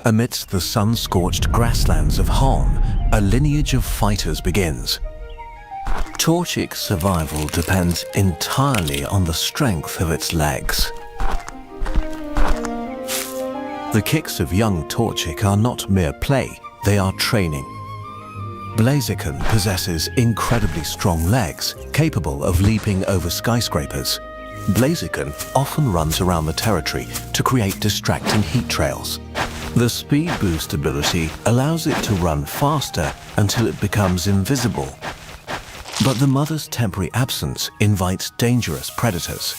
Amidst the sun-scorched grasslands of Hon, a lineage of fighters begins. Torchic's survival depends entirely on the strength of its legs. The kicks of young Torchic are not mere play, they are training. Blaziken possesses incredibly strong legs, capable of leaping over skyscrapers. Blaziken often runs around the territory to create distracting heat trails. The speed boost ability allows it to run faster until it becomes invisible. But the mother's temporary absence invites dangerous predators.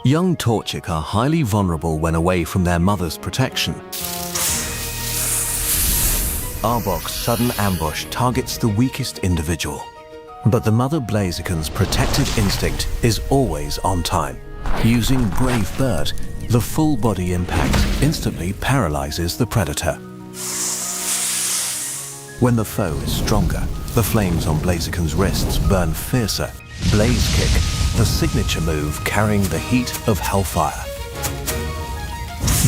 Young Torchic are highly vulnerable when away from their mother's protection. Arbok's sudden ambush targets the weakest individual. But the mother Blaziken's protective instinct is always on time. Using Brave Bird, the full body impact instantly paralyzes the predator. When the foe is stronger, the flames on Blaziken's wrists burn fiercer. Blaze Kick, the signature move carrying the heat of hellfire.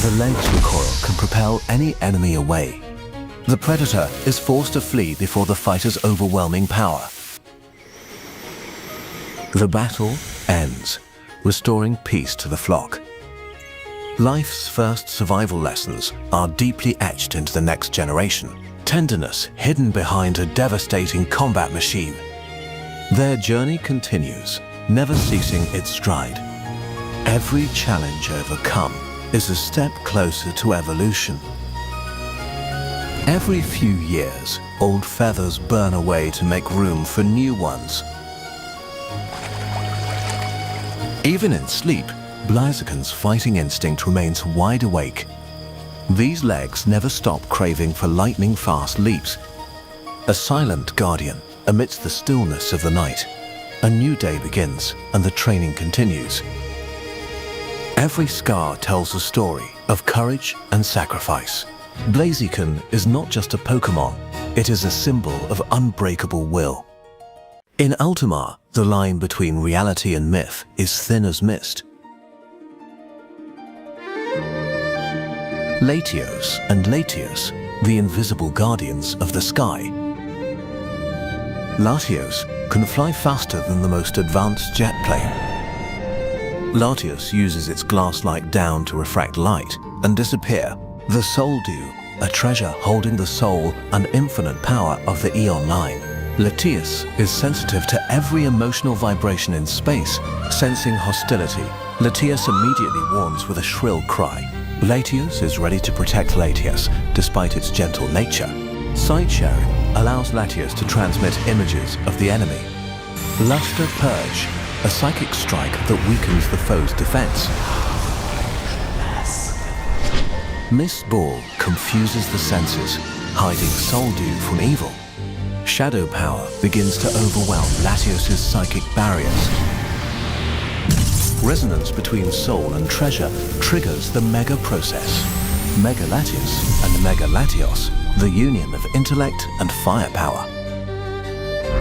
The lens recoil can propel any enemy away. The predator is forced to flee before the fighter's overwhelming power. The battle ends, restoring peace to the flock. Life's first survival lessons are deeply etched into the next generation. Tenderness hidden behind a devastating combat machine. Their journey continues, never ceasing its stride. Every challenge overcome is a step closer to evolution. Every few years, old feathers burn away to make room for new ones. Even in sleep, Blaziken's fighting instinct remains wide awake. These legs never stop craving for lightning-fast leaps. A silent guardian amidst the stillness of the night. A new day begins and the training continues. Every scar tells a story of courage and sacrifice. Blaziken is not just a Pokémon, it is a symbol of unbreakable will. In Ultimar, the line between reality and myth is thin as mist. Latios and Latios, the invisible guardians of the sky. Latios can fly faster than the most advanced jet plane. Latios uses its glass-like down to refract light and disappear. The Soul Dew, a treasure holding the soul and infinite power of the Eon line. Latios is sensitive to every emotional vibration in space, sensing hostility. Latios immediately warns with a shrill cry. Latios is ready to protect Latios, despite its gentle nature. Sight sharing allows Latios to transmit images of the enemy. Luster Purge, a psychic strike that weakens the foe's defense. Mist Ball confuses the senses, hiding Soul Dew from evil. Shadow Power begins to overwhelm Latios' psychic barriers. Resonance between soul and treasure triggers the Mega process. Mega Latios and Mega Latios, the union of intellect and firepower.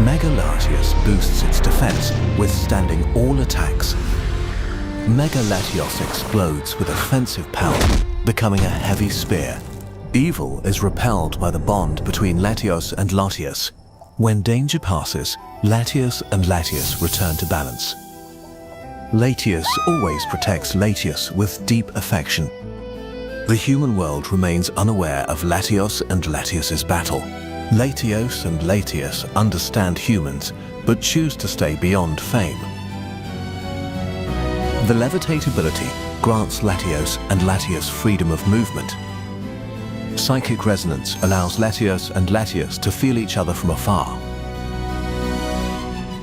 Mega Latios boosts its defense, withstanding all attacks. Mega Latios explodes with offensive power, becoming a heavy spear. Evil is repelled by the bond between Latios and Latios. When danger passes, Latios and Latios return to balance. Latios always protects Latios with deep affection. The human world remains unaware of Latios and Latios' battle. Latios and Latios understand humans, but choose to stay beyond fame. The Levitate ability grants Latios and Latios freedom of movement. Psychic resonance allows Latios and Latios to feel each other from afar.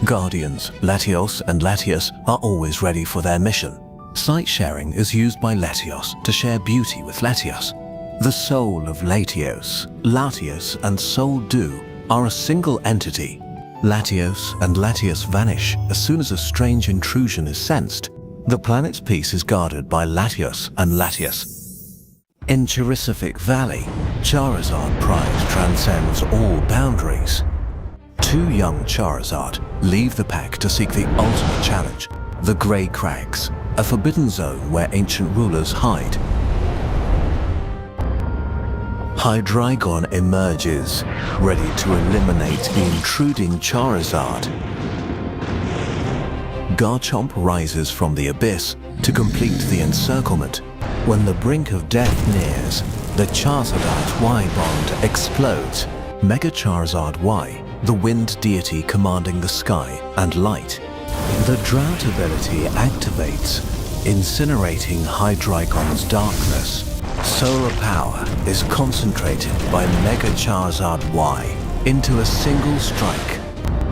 Guardians, Latios and Latios are always ready for their mission. Sight sharing is used by Latios to share beauty with Latios. The soul of Latios, Latios and Soul Dew are a single entity. Latios and Latios vanish as soon as a strange intrusion is sensed. The planet's peace is guarded by Latios and Latios. In Charisific Valley, Charizard pride transcends all boundaries. Two young Charizard leave the pack to seek the ultimate challenge, the Grey Crags, a forbidden zone where ancient rulers hide. Hydreigon emerges, ready to eliminate the intruding Charizard. Garchomp rises from the abyss to complete the encirclement. When the brink of death nears, the Charizard Y bond explodes. Mega Charizard Y, the wind deity commanding the sky and light. The drought ability activates, incinerating Hydreigon's darkness. Solar power is concentrated by Mega Charizard Y into a single strike.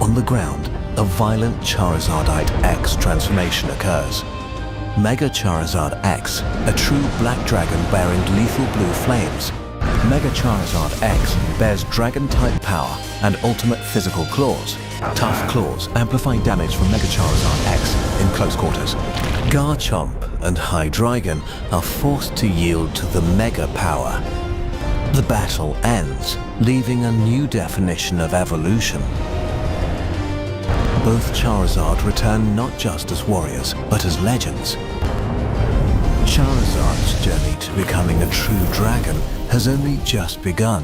On the ground, a violent Charizardite X transformation occurs. Mega Charizard X, a true black dragon bearing lethal blue flames. Mega Charizard X bears dragon-type power and ultimate physical claws. Tough claws amplify damage from Mega Charizard X in close quarters. Garchomp and Hydreigon are forced to yield to the Mega power. The battle ends, leaving a new definition of evolution. Both Charizard return not just as warriors, but as legends. Charizard's journey to becoming a true dragon has only just begun.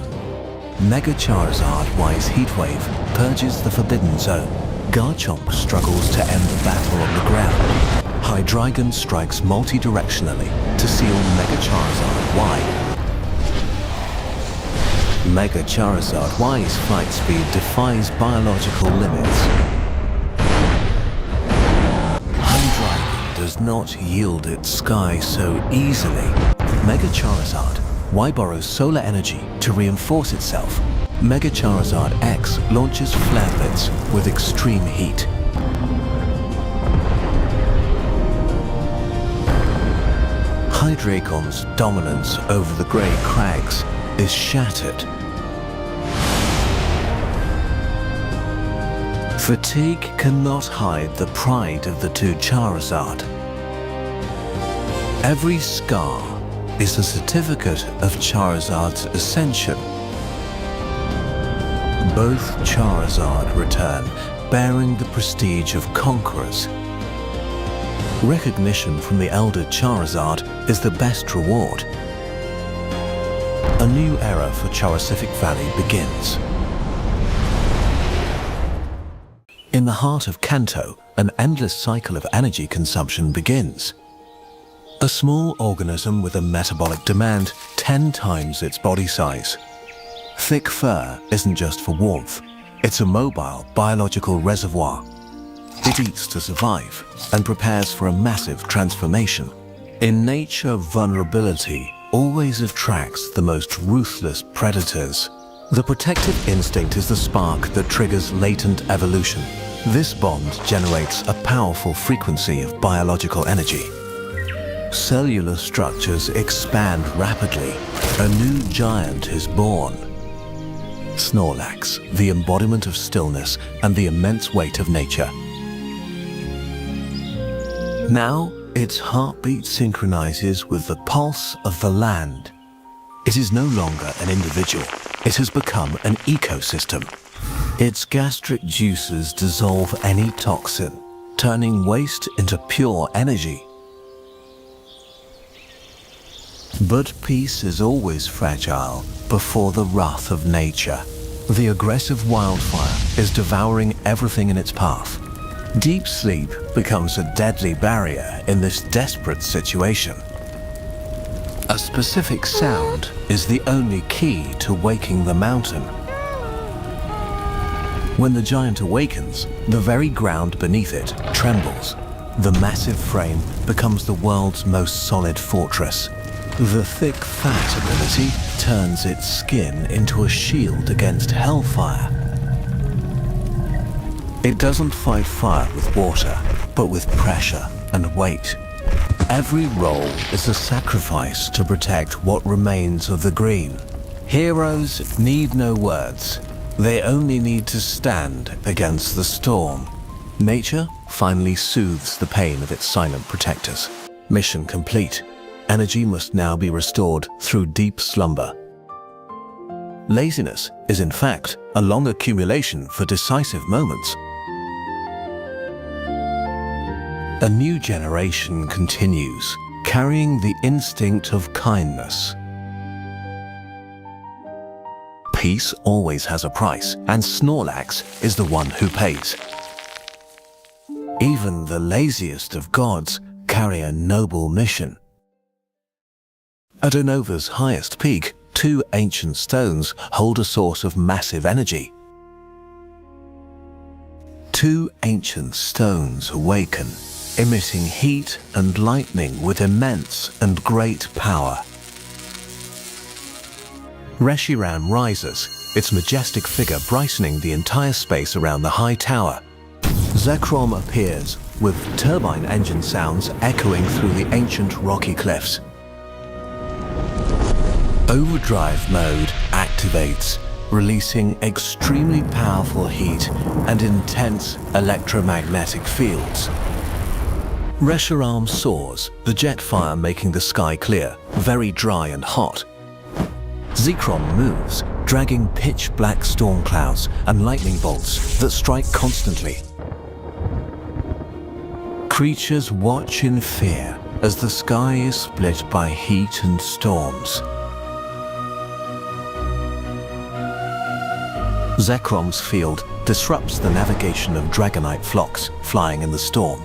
Mega Charizard Y's Heatwave purges the Forbidden Zone. Garchomp struggles to end the battle on the ground. Hydreigon strikes multi-directionally to seal Mega Charizard Y. Mega Charizard Y's flight speed defies biological limits. Hydreigon does not yield its sky so easily. Mega Charizard Y borrows solar energy to reinforce itself. Mega Charizard X launches flare blitz with extreme heat. Hydreigon's dominance over the Grey Crags is shattered. Fatigue cannot hide the pride of the two Charizard. Every scar is a certificate of Charizard's ascension. Both Charizard return, bearing the prestige of conquerors. Recognition from the elder Charizard is the best reward. A new era for Charicific Valley begins. In the heart of Kanto, an endless cycle of energy consumption begins. A small organism with a metabolic demand 10 times its body size. Thick fur isn't just for warmth, it's a mobile biological reservoir. It eats to survive and prepares for a massive transformation. In nature, vulnerability always attracts the most ruthless predators. The protective instinct is the spark that triggers latent evolution. This bond generates a powerful frequency of biological energy. Cellular structures expand rapidly. A new giant is born. Snorlax, the embodiment of stillness and the immense weight of nature. Now, its heartbeat synchronizes with the pulse of the land. It is no longer an individual. It has become an ecosystem. Its gastric juices dissolve any toxin, turning waste into pure energy. But peace is always fragile before the wrath of nature. The aggressive wildfire is devouring everything in its path. Deep sleep becomes a deadly barrier in this desperate situation. A specific sound is the only key to waking the mountain. When the giant awakens, the very ground beneath it trembles. The massive frame becomes the world's most solid fortress. The thick fat ability turns its skin into a shield against hellfire. It doesn't fight fire with water, but with pressure and weight. Every roll is a sacrifice to protect what remains of the green. Heroes need no words. They only need to stand against the storm. Nature finally soothes the pain of its silent protectors. Mission complete. Energy must now be restored through deep slumber. Laziness is in fact a long accumulation for decisive moments. A new generation continues, carrying the instinct of kindness. Peace always has a price, and Snorlax is the one who pays. Even the laziest of gods carry a noble mission. At Unova's highest peak, 2 ancient stones hold a source of massive energy. 2 ancient stones awaken, emitting heat and lightning with immense and great power. Reshiram rises, its majestic figure brightening the entire space around the high tower. Zekrom appears, with turbine engine sounds echoing through the ancient rocky cliffs. Overdrive mode activates, releasing extremely powerful heat and intense electromagnetic fields. Reshiram soars, the jet fire making the sky clear, very dry and hot. Zekrom moves, dragging pitch-black storm clouds and lightning bolts that strike constantly. Creatures watch in fear as the sky is split by heat and storms. Zekrom's field disrupts the navigation of dragonite flocks flying in the storm.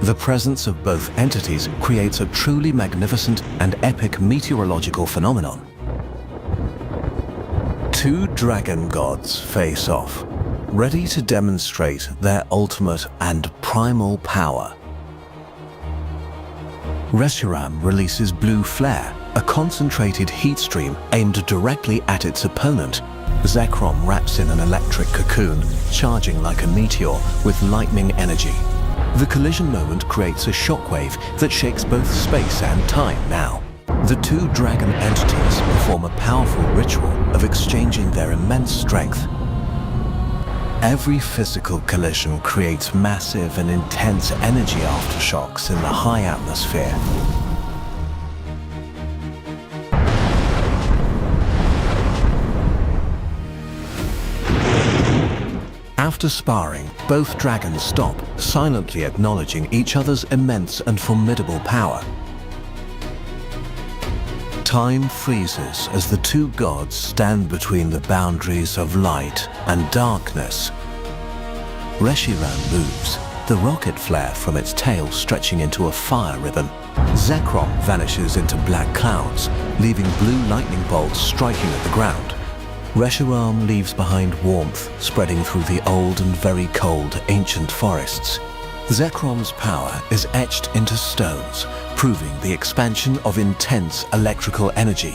The presence of both entities creates a truly magnificent and epic meteorological phenomenon. 2 dragon gods face off, ready to demonstrate their ultimate and primal power. Reshiram releases blue flare, a concentrated heat stream aimed directly at its opponent. Zekrom wraps in an electric cocoon, charging like a meteor with lightning energy. The collision moment creates a shockwave that shakes both space and time now. The 2 dragon entities perform a powerful ritual of exchanging their immense strength. Every physical collision creates massive and intense energy aftershocks in the high atmosphere. After sparring, both dragons stop, silently acknowledging each other's immense and formidable power. Time freezes as the 2 gods stand between the boundaries of light and darkness. Reshiram moves, the rocket flare from its tail stretching into a fire ribbon. Zekrom vanishes into black clouds, leaving blue lightning bolts striking at the ground. Reshiram leaves behind warmth spreading through the old and very cold ancient forests. Zekrom's power is etched into stones, proving the expansion of intense electrical energy.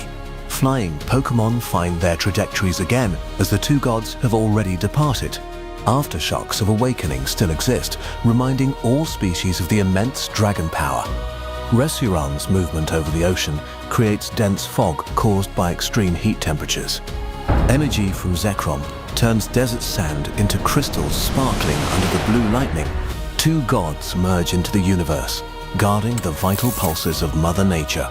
Flying Pokémon find their trajectories again as the 2 gods have already departed. Aftershocks of awakening still exist, reminding all species of the immense dragon power. Reshiram's movement over the ocean creates dense fog caused by extreme heat temperatures. Energy from Zekrom turns desert sand into crystals sparkling under the blue lightning. 2 gods merge into the universe, guarding the vital pulses of Mother Nature.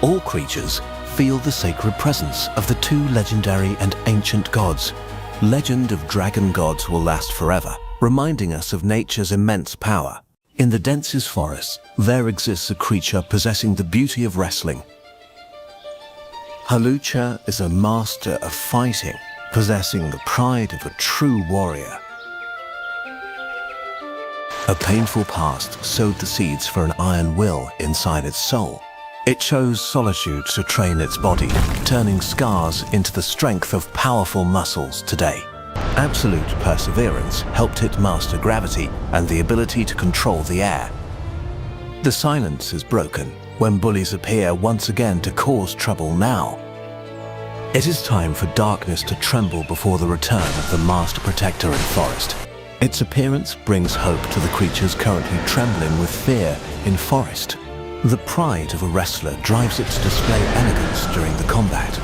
All creatures feel the sacred presence of the 2 legendary and ancient gods. Legend of dragon gods will last forever, reminding us of nature's immense power. In the densest forests, there exists a creature possessing the beauty of wrestling. Hawlucha is a master of fighting, possessing the pride of a true warrior. A painful past sowed the seeds for an iron will inside its soul. It chose solitude to train its body, turning scars into the strength of powerful muscles today. Absolute perseverance helped it master gravity and the ability to control the air. The silence is broken when bullies appear once again to cause trouble now. It is time for darkness to tremble before the return of the master protector in forest. Its appearance brings hope to the creatures currently trembling with fear in forest. The pride of a wrestler drives it to display elegance during the combat.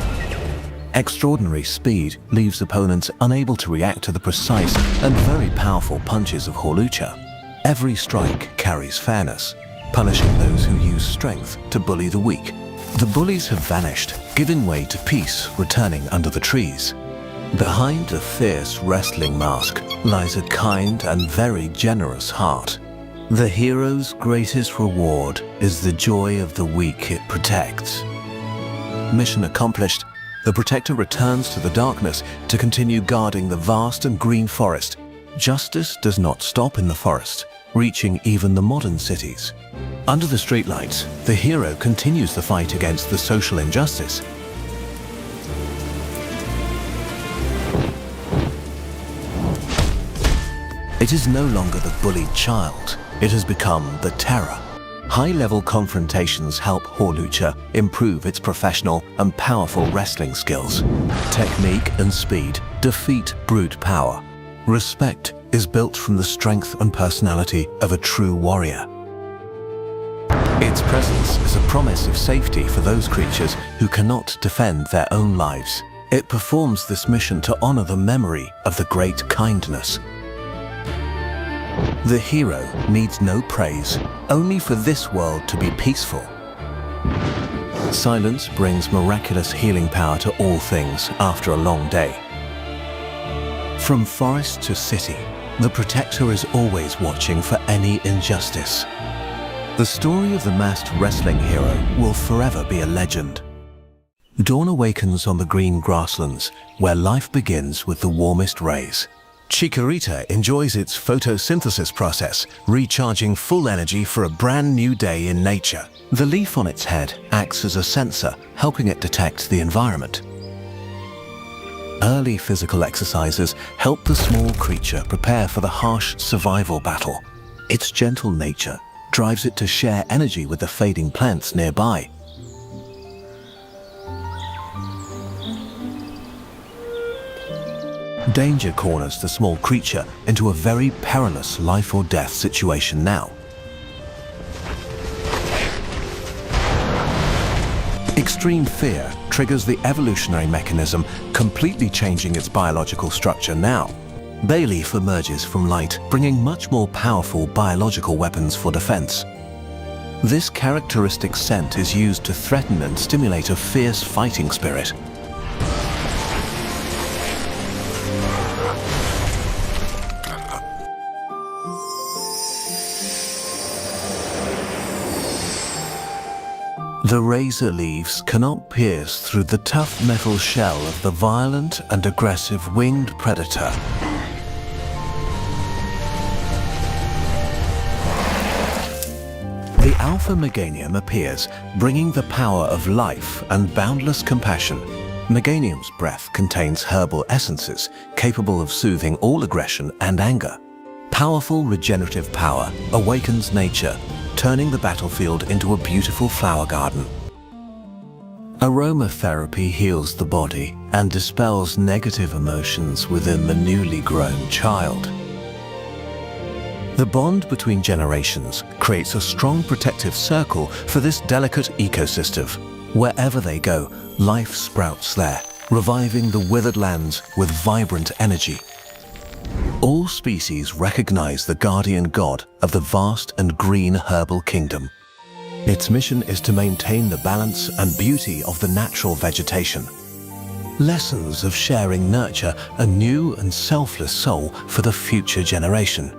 Extraordinary speed leaves opponents unable to react to the precise and very powerful punches of Hawlucha. Every strike carries fairness, punishing those who use strength to bully the weak. The bullies have vanished, giving way to peace returning under the trees. Behind the fierce wrestling mask lies a kind and very generous heart. The hero's greatest reward is the joy of the weak it protects. Mission accomplished, the Protector returns to the darkness to continue guarding the vast and green forest. Justice does not stop in the forest, reaching even the modern cities. Under the streetlights, the hero continues the fight against the social injustice. It is no longer the bullied child, it has become the terror. High-level confrontations help Hawlucha improve its professional and powerful wrestling skills. Technique and speed defeat brute power. Respect is built from the strength and personality of a true warrior. Its presence is a promise of safety for those creatures who cannot defend their own lives. It performs this mission to honor the memory of the great kindness. The hero needs no praise, only for this world to be peaceful. Silence brings miraculous healing power to all things after a long day. From forest to city, the Protector is always watching for any injustice. The story of the masked wrestling hero will forever be a legend. Dawn awakens on the green grasslands, where life begins with the warmest rays. Chikorita enjoys its photosynthesis process, recharging full energy for a brand new day in nature. The leaf on its head acts as a sensor, helping it detect the environment. Early physical exercises help the small creature prepare for the harsh survival battle. Its gentle nature drives it to share energy with the fading plants nearby. Danger corners the small creature into a very perilous life or death situation now. Extreme fear triggers the evolutionary mechanism, completely changing its biological structure now. Bayleaf emerges from light, bringing much more powerful biological weapons for defense. This characteristic scent is used to threaten and stimulate a fierce fighting spirit. The razor leaves cannot pierce through the tough metal shell of the violent and aggressive winged predator. The Alpha Meganium appears, bringing the power of life and boundless compassion. Meganium's breath contains herbal essences, capable of soothing all aggression and anger. Powerful regenerative power awakens nature, turning the battlefield into a beautiful flower garden. Aromatherapy heals the body and dispels negative emotions within the newly grown child. The bond between generations creates a strong protective circle for this delicate ecosystem. Wherever they go, life sprouts there, reviving the withered lands with vibrant energy. All species recognize the guardian god of the vast and green herbal kingdom. Its mission is to maintain the balance and beauty of the natural vegetation. Lessons of sharing nurture a new and selfless soul for the future generation.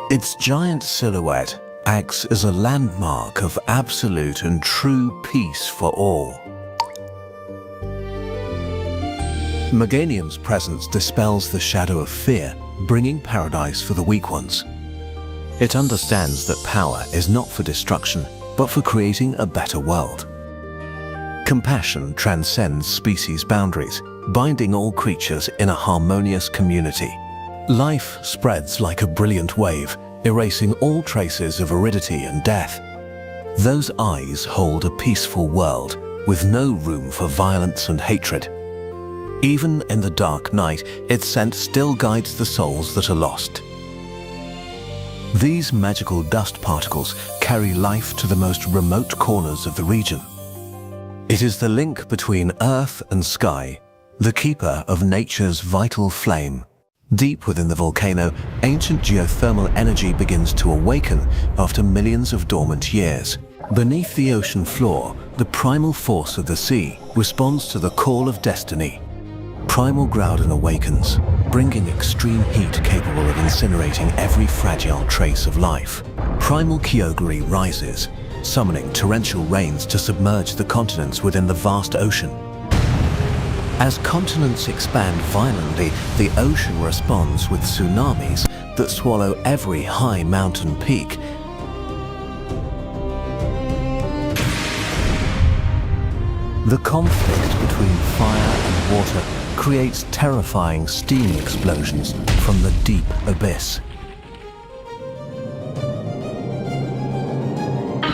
Its giant silhouette acts as a landmark of absolute and true peace for all. Meganium's presence dispels the shadow of fear, bringing paradise for the weak ones. It understands that power is not for destruction, but for creating a better world. Compassion transcends species boundaries, binding all creatures in a harmonious community. Life spreads like a brilliant wave, erasing all traces of aridity and death. Those eyes hold a peaceful world, with no room for violence and hatred. Even in the dark night, its scent still guides the souls that are lost. These magical dust particles carry life to the most remote corners of the region. It is the link between earth and sky, the keeper of nature's vital flame. Deep within the volcano, ancient geothermal energy begins to awaken after millions of dormant years. Beneath the ocean floor, the primal force of the sea responds to the call of destiny. Primal Groudon awakens, bringing extreme heat capable of incinerating every fragile trace of life. Primal Kyogre rises, summoning torrential rains to submerge the continents within the vast ocean. As continents expand violently, the ocean responds with tsunamis that swallow every high mountain peak. The conflict between fire and water creates terrifying steam explosions from the deep abyss.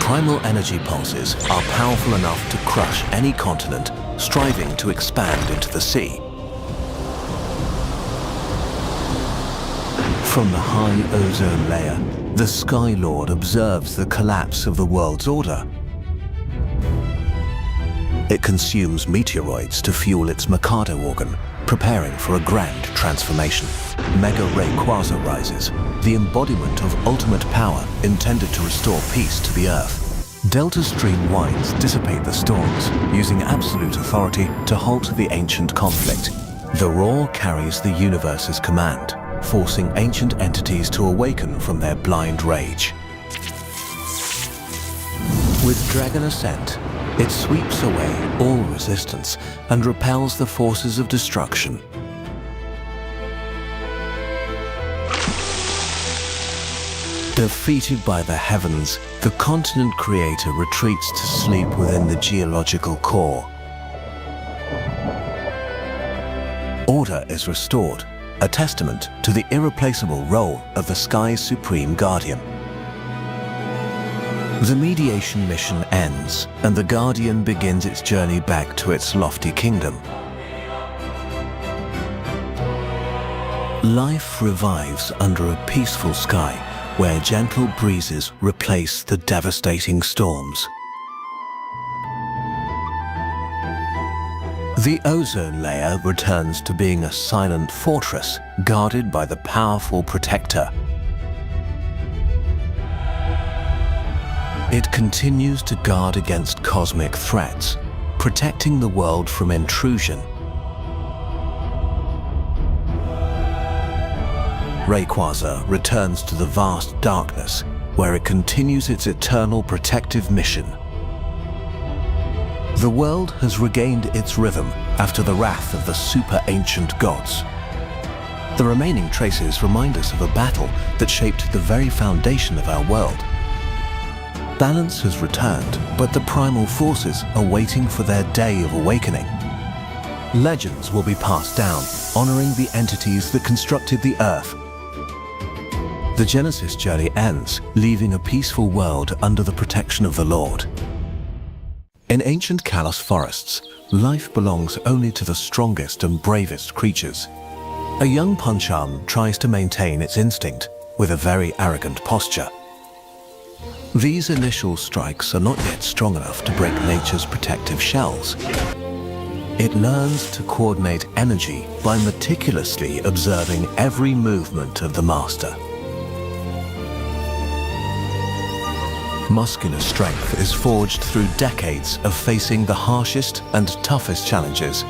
Primal energy pulses are powerful enough to crush any continent striving to expand into the sea. From the high ozone layer, the Sky Lord observes the collapse of the world's order. It consumes meteoroids to fuel its Mikado organ, preparing for a grand transformation. Mega Ray Quasar rises, the embodiment of ultimate power intended to restore peace to the Earth. Delta Stream winds dissipate the storms, using absolute authority to halt the ancient conflict. The roar carries the universe's command, forcing ancient entities to awaken from their blind rage. With Dragon Ascent, it sweeps away all resistance and repels the forces of destruction. Defeated by the heavens, the continent creator retreats to sleep within the geological core. Order is restored, a testament to the irreplaceable role of the sky's supreme guardian. The mediation mission ends, and the Guardian begins its journey back to its lofty kingdom. Life revives under a peaceful sky, where gentle breezes replace the devastating storms. The ozone layer returns to being a silent fortress, guarded by the powerful Protector. It continues to guard against cosmic threats, protecting the world from intrusion. Rayquaza returns to the vast darkness, where it continues its eternal protective mission. The world has regained its rhythm after the wrath of the super-ancient gods. The remaining traces remind us of a battle that shaped the very foundation of our world. Balance has returned, but the primal forces are waiting for their day of awakening. Legends will be passed down, honoring the entities that constructed the Earth. The Genesis journey ends, leaving a peaceful world under the protection of the Lord. In ancient Kalos forests, life belongs only to the strongest and bravest creatures. A young Pancham tries to maintain its instinct with a very arrogant posture. These initial strikes are not yet strong enough to break nature's protective shells. It learns to coordinate energy by meticulously observing every movement of the master. Muscular strength is forged through decades of facing the harshest and toughest challenges.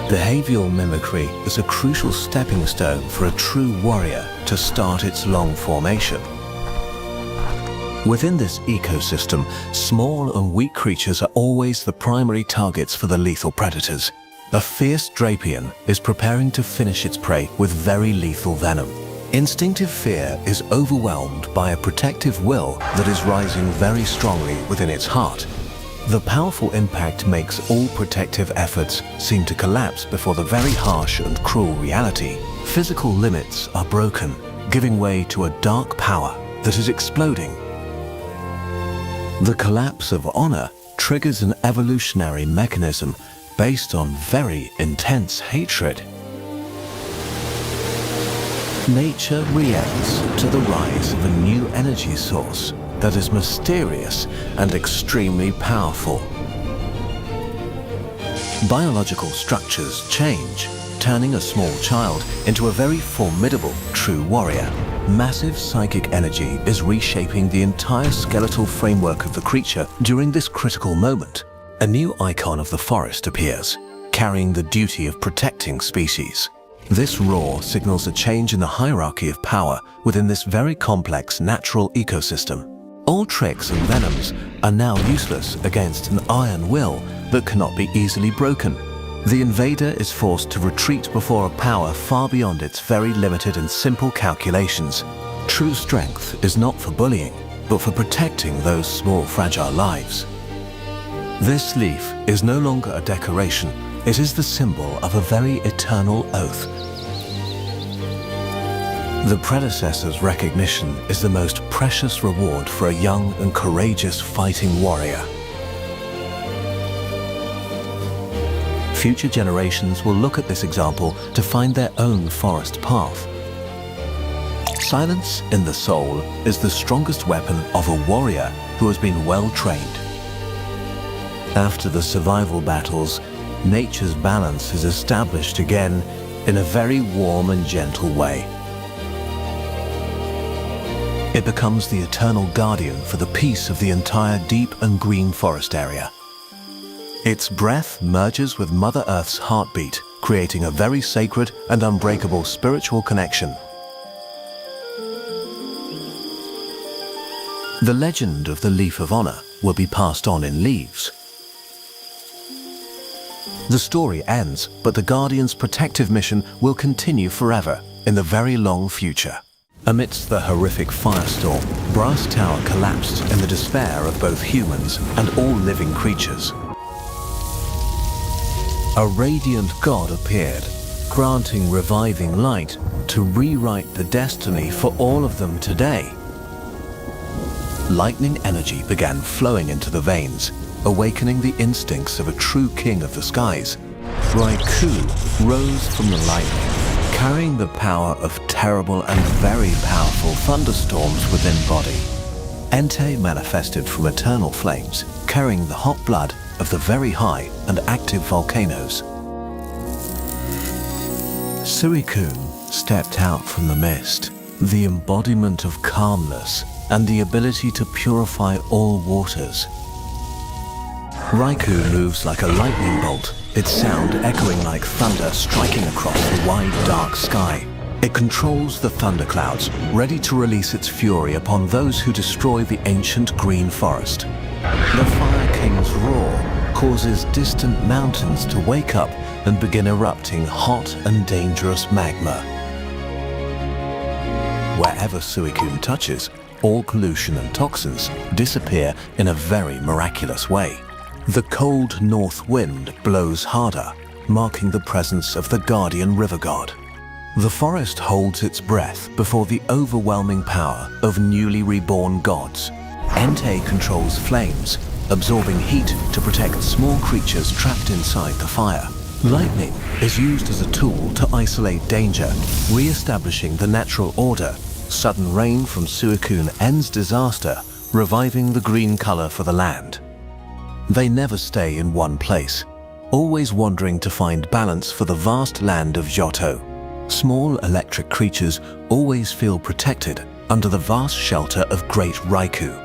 Behavioral mimicry is a crucial stepping stone for a true warrior to start its long formation. Within this ecosystem, small and weak creatures are always the primary targets for the lethal predators. A fierce Drapion is preparing to finish its prey with very lethal venom. Instinctive fear is overwhelmed by a protective will that is rising very strongly within its heart. The powerful impact makes all protective efforts seem to collapse before the very harsh and cruel reality. Physical limits are broken, giving way to a dark power that is exploding. The collapse of honor triggers an evolutionary mechanism based on very intense hatred. Nature reacts to the rise of a new energy source that is mysterious and extremely powerful. Biological structures change, turning a small child into a very formidable true warrior. Massive psychic energy is reshaping the entire skeletal framework of the creature during this critical moment. A new icon of the forest appears, carrying the duty of protecting species. This roar signals a change in the hierarchy of power within this very complex natural ecosystem. All tricks and venoms are now useless against an iron will that cannot be easily broken. The invader is forced to retreat before a power far beyond its very limited and simple calculations. True strength is not for bullying, but for protecting those small fragile lives. This leaf is no longer a decoration, it is the symbol of a very eternal oath. The predecessor's recognition is the most precious reward for a young and courageous fighting warrior. Future generations will look at this example to find their own forest path. Silence in the soul is the strongest weapon of a warrior who has been well trained. After the survival battles, nature's balance is established again in a very warm and gentle way. It becomes the eternal guardian for the peace of the entire deep and green forest area. Its breath merges with Mother Earth's heartbeat, creating a very sacred and unbreakable spiritual connection. The legend of the Leaf of Honor will be passed on in leaves. The story ends, but the Guardian's protective mission will continue forever in the very long future. Amidst the horrific firestorm, Brass Tower collapsed in the despair of both humans and all living creatures. A radiant god appeared, granting reviving light to rewrite the destiny for all of them today. Lightning energy began flowing into the veins, awakening the instincts of a true king of the skies. Raikou rose from the lightning, carrying the power of terrible and very powerful thunderstorms within body. Entei manifested from eternal flames, carrying the hot blood of the very high and active volcanoes. Suicune stepped out from the mist, the embodiment of calmness and the ability to purify all waters. Raikou moves like a lightning bolt, its sound echoing like thunder striking across the wide, dark sky. It controls the thunderclouds, ready to release its fury upon those who destroy the ancient green forest. The Fire King's roar causes distant mountains to wake up and begin erupting hot and dangerous magma. Wherever Suicune touches, all pollution and toxins disappear in a very miraculous way. The cold north wind blows harder, marking the presence of the guardian river god. The forest holds its breath before the overwhelming power of newly reborn gods. Entei controls flames, absorbing heat to protect small creatures trapped inside the fire. Lightning is used as a tool to isolate danger, re-establishing the natural order. Sudden rain from Suicune ends disaster, reviving the green color for the land. They never stay in one place, always wandering to find balance for the vast land of Johto. Small electric creatures always feel protected under the vast shelter of Great Raikou.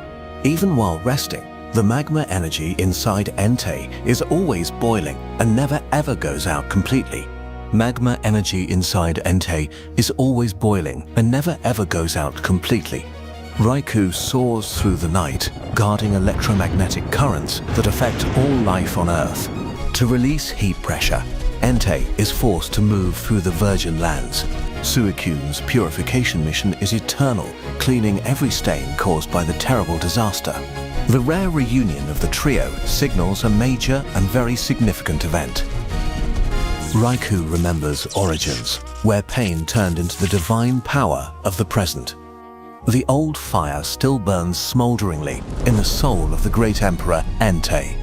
Even while resting, the magma energy inside Entei is always boiling and never ever goes out completely. Magma energy inside Entei is always boiling and never ever goes out completely. Raikou soars through the night, guarding electromagnetic currents that affect all life on Earth. To release heat pressure, Entei is forced to move through the virgin lands. Suicune's purification mission is eternal, cleaning every stain caused by the terrible disaster. The rare reunion of the trio signals a major and very significant event. Raikou remembers origins, where pain turned into the divine power of the present. The old fire still burns smolderingly in the soul of the great emperor Entei.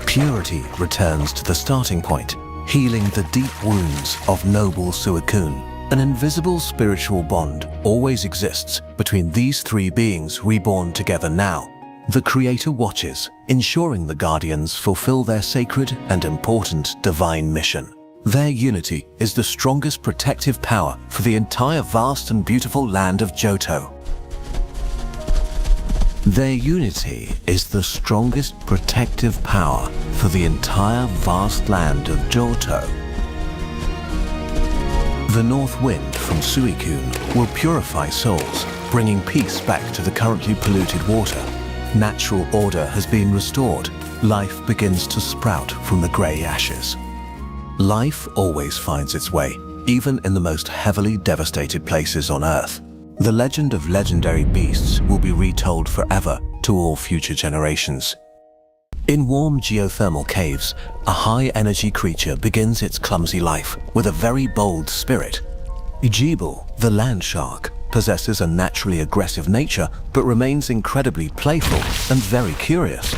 Purity returns to the starting point, healing the deep wounds of noble Suicune. An invisible spiritual bond always exists between these three beings reborn together now. The Creator watches, ensuring the Guardians fulfill their sacred and important divine mission. Their unity is the strongest protective power for the entire vast and beautiful land of Johto. Their unity is the strongest protective power for the entire vast land of Johto. The north wind from Suicune will purify souls, bringing peace back to the currently polluted water. Natural order has been restored. Life begins to sprout from the grey ashes. Life always finds its way, even in the most heavily devastated places on Earth. The legend of legendary beasts will be retold forever to all future generations. In warm geothermal caves, a high-energy creature begins its clumsy life with a very bold spirit. Jeeble, the land shark, possesses a naturally aggressive nature but remains incredibly playful and very curious.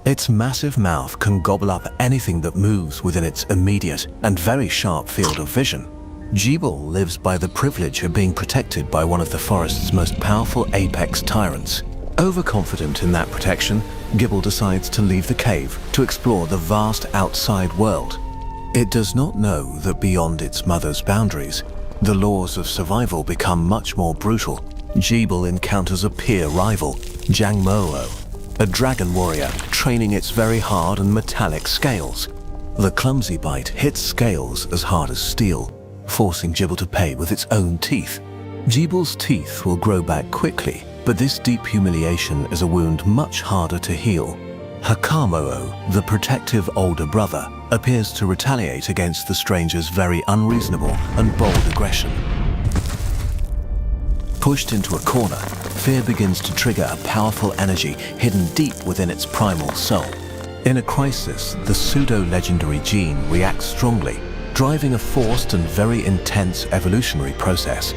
Its massive mouth can gobble up anything that moves within its immediate and very sharp field of vision. Jeeble lives by the privilege of being protected by one of the forest's most powerful apex tyrants. Overconfident in that protection, Gibble decides to leave the cave to explore the vast outside world. It does not know that beyond its mother's boundaries, the laws of survival become much more brutal. Jeeble encounters a peer rival, Jangmo-o, a dragon warrior training its very hard and metallic scales. The clumsy bite hits scales as hard as steel, forcing Jeeble to pay with its own teeth. Jeeble's teeth will grow back quickly, but this deep humiliation is a wound much harder to heal. Hakamo-o, the protective older brother, appears to retaliate against the stranger's very unreasonable and bold aggression. Pushed into a corner, fear begins to trigger a powerful energy hidden deep within its primal soul. In a crisis, the pseudo-legendary gene reacts strongly, driving a forced and very intense evolutionary process.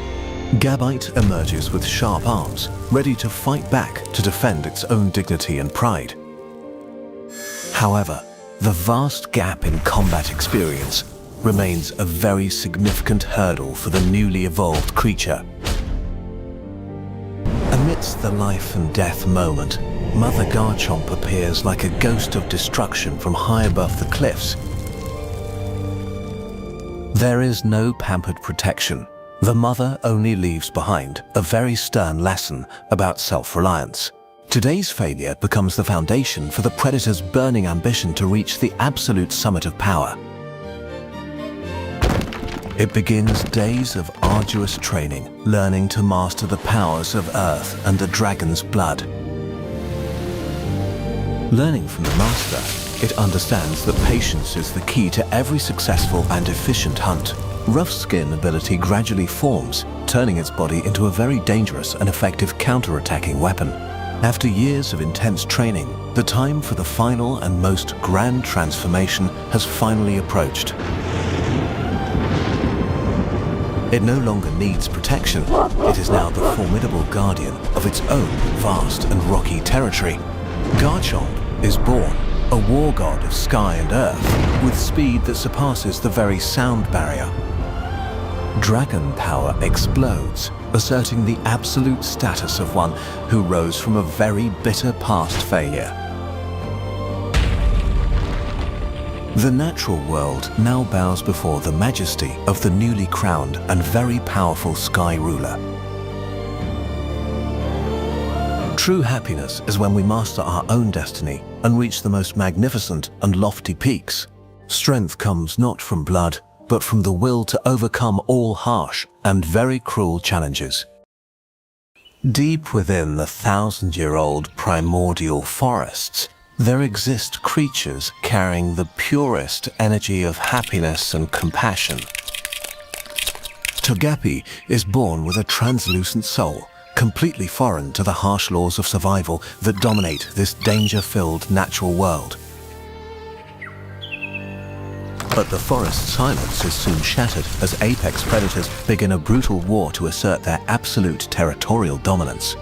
Gabite emerges with sharp arms, ready to fight back to defend its own dignity and pride. However, the vast gap in combat experience remains a very significant hurdle for the newly evolved creature. Amidst the life and death moment, Mother Garchomp appears like a ghost of destruction from high above the cliffs. There is no pampered protection. The mother only leaves behind a very stern lesson about self-reliance. Today's failure becomes the foundation for the predator's burning ambition to reach the absolute summit of power. It begins days of arduous training, learning to master the powers of Earth and the dragon's blood. Learning from the master, it understands that patience is the key to every successful and efficient hunt. Rough skin ability gradually forms, turning its body into a very dangerous and effective counter-attacking weapon. After years of intense training, the time for the final and most grand transformation has finally approached. It no longer needs protection. It is now the formidable guardian of its own vast and rocky territory. Garchomp is born, a war god of sky and earth, with speed that surpasses the very sound barrier. Dragon power explodes, asserting the absolute status of one who rose from a very bitter past failure. The natural world now bows before the majesty of the newly crowned and very powerful Sky Ruler. True happiness is when we master our own destiny and reach the most magnificent and lofty peaks. Strength comes not from blood, but from the will to overcome all harsh and very cruel challenges. Deep within the 1,000-year-old primordial forests, there exist creatures carrying the purest energy of happiness and compassion. Togepi is born with a translucent soul, completely foreign to the harsh laws of survival that dominate this danger-filled natural world. But the forest's silence is soon shattered as apex predators begin a brutal war to assert their absolute territorial dominance.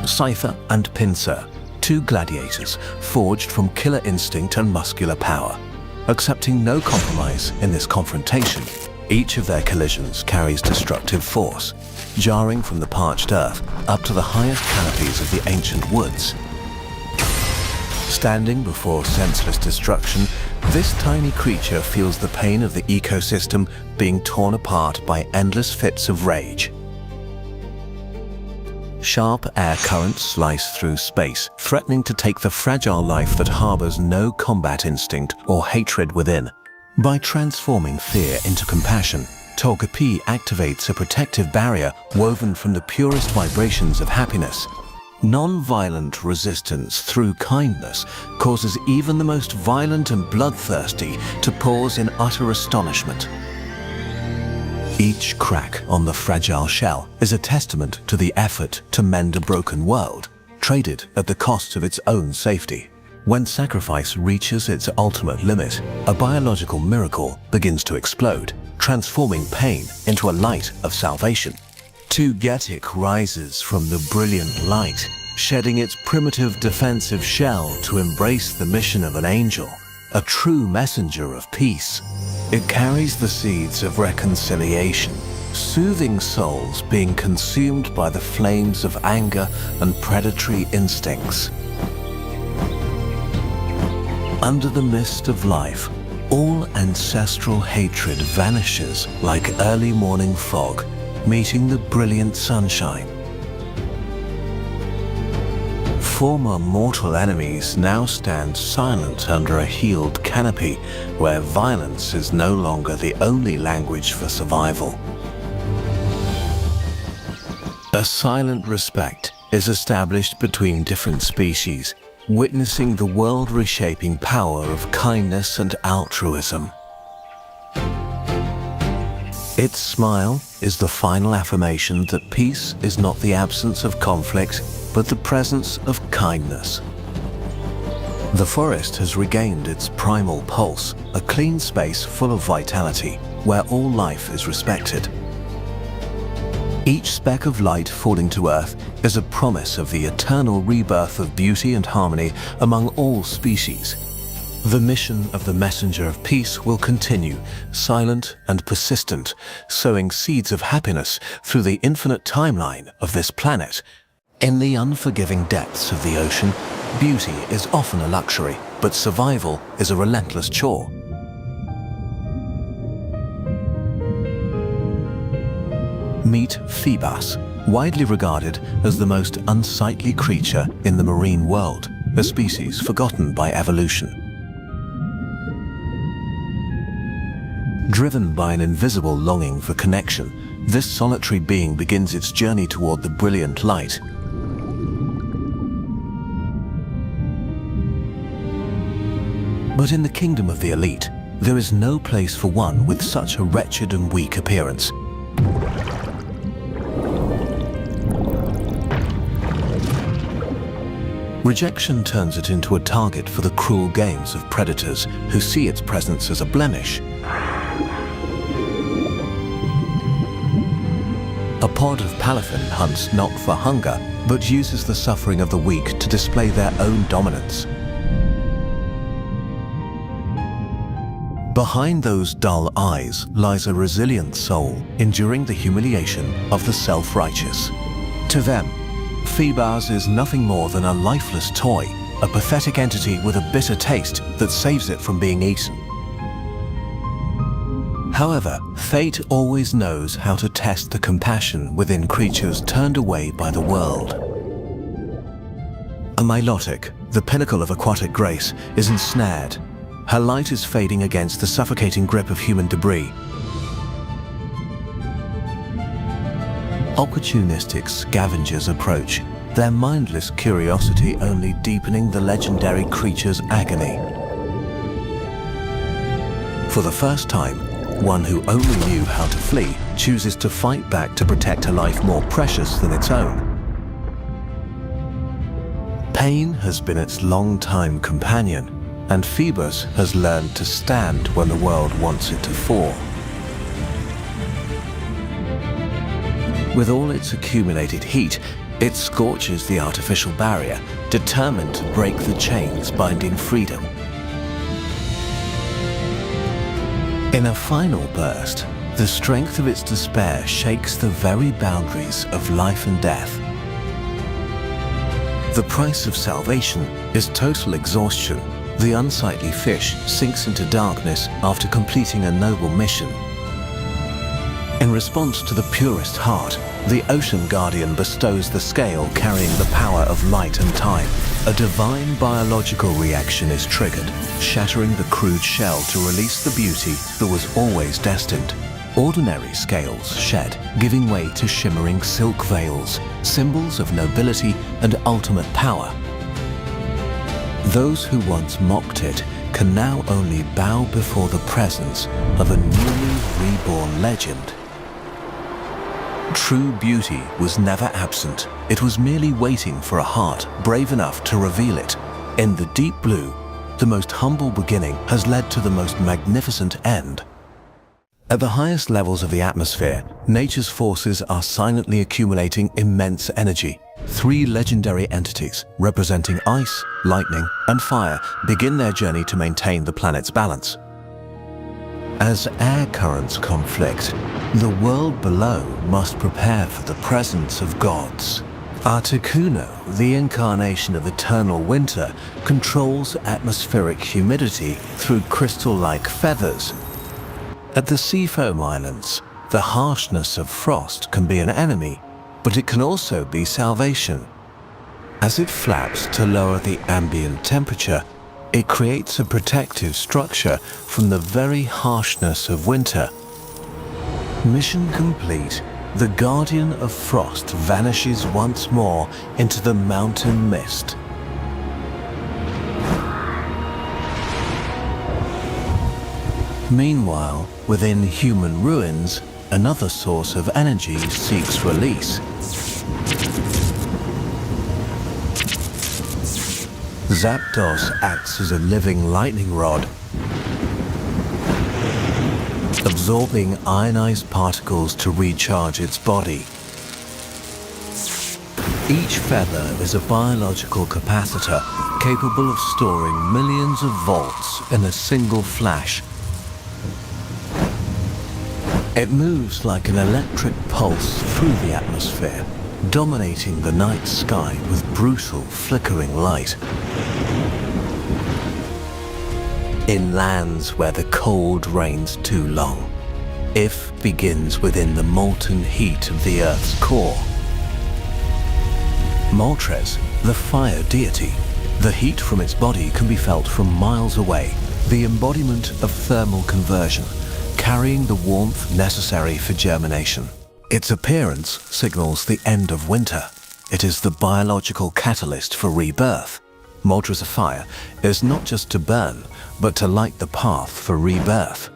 Scyther and Pinsir, two gladiators forged from killer instinct and muscular power. Accepting no compromise in this confrontation, each of their collisions carries destructive force, jarring from the parched earth up to the highest canopies of the ancient woods. Standing before senseless destruction, this tiny creature feels the pain of the ecosystem being torn apart by endless fits of rage. Sharp air currents slice through space, threatening to take the fragile life that harbors no combat instinct or hatred within. By transforming fear into compassion, Togepi activates a protective barrier woven from the purest vibrations of happiness. Non-violent resistance through kindness causes even the most violent and bloodthirsty to pause in utter astonishment. Each crack on the fragile shell is a testament to the effort to mend a broken world, traded at the cost of its own safety. When sacrifice reaches its ultimate limit, a biological miracle begins to explode, transforming pain into a light of salvation. Togetic rises from the brilliant light, shedding its primitive defensive shell to embrace the mission of an angel, a true messenger of peace. It carries the seeds of reconciliation, soothing souls being consumed by the flames of anger and predatory instincts. Under the mist of life, all ancestral hatred vanishes like early morning fog, meeting the brilliant sunshine. Former mortal enemies now stand silent under a healed canopy where violence is no longer the only language for survival. A silent respect is established between different species, witnessing the world-reshaping power of kindness and altruism. Its smile is the final affirmation that peace is not the absence of conflict, but the presence of kindness. The forest has regained its primal pulse, a clean space full of vitality, where all life is respected. Each speck of light falling to Earth is a promise of the eternal rebirth of beauty and harmony among all species. The mission of the Messenger of Peace will continue, silent and persistent, sowing seeds of happiness through the infinite timeline of this planet. In the unforgiving depths of the ocean, beauty is often a luxury, but survival is a relentless chore. Meet Phoebus, widely regarded as the most unsightly creature in the marine world, a species forgotten by evolution. Driven by an invisible longing for connection, this solitary being begins its journey toward the brilliant light. But in the kingdom of the elite, there is no place for one with such a wretched and weak appearance. Rejection turns it into a target for the cruel games of predators who see its presence as a blemish. A pod of Palafin hunts not for hunger, but uses the suffering of the weak to display their own dominance. Behind those dull eyes lies a resilient soul, enduring the humiliation of the self-righteous. To them, Phoebus is nothing more than a lifeless toy, a pathetic entity with a bitter taste that saves it from being eaten. However, fate always knows how to test the compassion within creatures turned away by the world. A Milotic, the pinnacle of aquatic grace, is ensnared. Her light is fading against the suffocating grip of human debris. Opportunistic scavengers approach, their mindless curiosity only deepening the legendary creature's agony. For the first time, one who only knew how to flee chooses to fight back to protect a life more precious than its own. Pain has been its long-time companion, and Phoebus has learned to stand when the world wants it to fall. With all its accumulated heat, it scorches the artificial barrier, determined to break the chains binding freedom. In a final burst, the strength of its despair shakes the very boundaries of life and death. The price of salvation is total exhaustion. The unsightly fish sinks into darkness after completing a noble mission. In response to the purest heart, the Ocean Guardian bestows the scale carrying the power of light and time. A divine biological reaction is triggered, shattering the crude shell to release the beauty that was always destined. Ordinary scales shed, giving way to shimmering silk veils, symbols of nobility and ultimate power. Those who once mocked it can now only bow before the presence of a newly reborn legend. True beauty was never absent. It was merely waiting for a heart brave enough to reveal it. In the deep blue, the most humble beginning has led to the most magnificent end. At the highest levels of the atmosphere, nature's forces are silently accumulating immense energy. 3 legendary entities, representing ice, lightning, and fire, begin their journey to maintain the planet's balance. As air currents conflict, the world below must prepare for the presence of gods. Articuno, the incarnation of eternal winter, controls atmospheric humidity through crystal-like feathers. At the Seafoam Islands, the harshness of frost can be an enemy, but it can also be salvation. As it flaps to lower the ambient temperature, it creates a protective structure from the very harshness of winter. Mission complete. The Guardian of Frost vanishes once more into the mountain mist. Meanwhile, within human ruins, another source of energy seeks release. Zapdos acts as a living lightning rod, absorbing ionized particles to recharge its body. Each feather is a biological capacitor capable of storing millions of volts in a single flash. It moves like an electric pulse through the atmosphere, dominating the night sky with brutal, flickering light. In lands where the cold reigns too long, If begins within the molten heat of the Earth's core. Moltres, the fire deity. The heat from its body can be felt from miles away, the embodiment of thermal conversion, carrying the warmth necessary for germination. Its appearance signals the end of winter. It is the biological catalyst for rebirth. Moltres of fire is not just to burn, but to light the path for rebirth.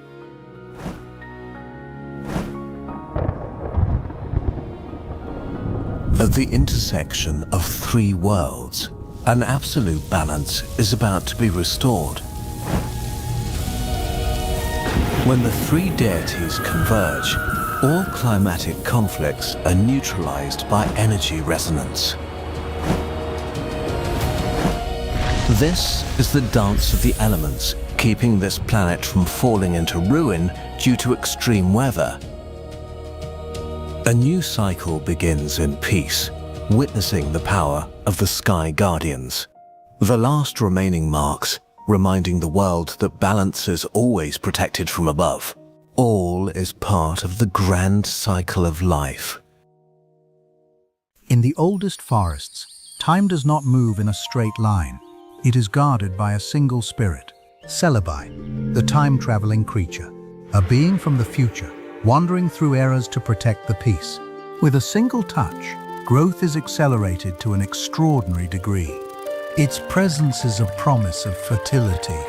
At the intersection of three worlds, an absolute balance is about to be restored. When the three deities converge, all climatic conflicts are neutralized by energy resonance. This is the dance of the elements, keeping this planet from falling into ruin due to extreme weather. A new cycle begins in peace, witnessing the power of the Sky Guardians. The last remaining marks, reminding the world that balance is always protected from above. All is part of the grand cycle of life. In the oldest forests, time does not move in a straight line. It is guarded by a single spirit, Celebi, the time-traveling creature, a being from the future, wandering through eras to protect the peace. With a single touch, growth is accelerated to an extraordinary degree. Its presence is a promise of fertility.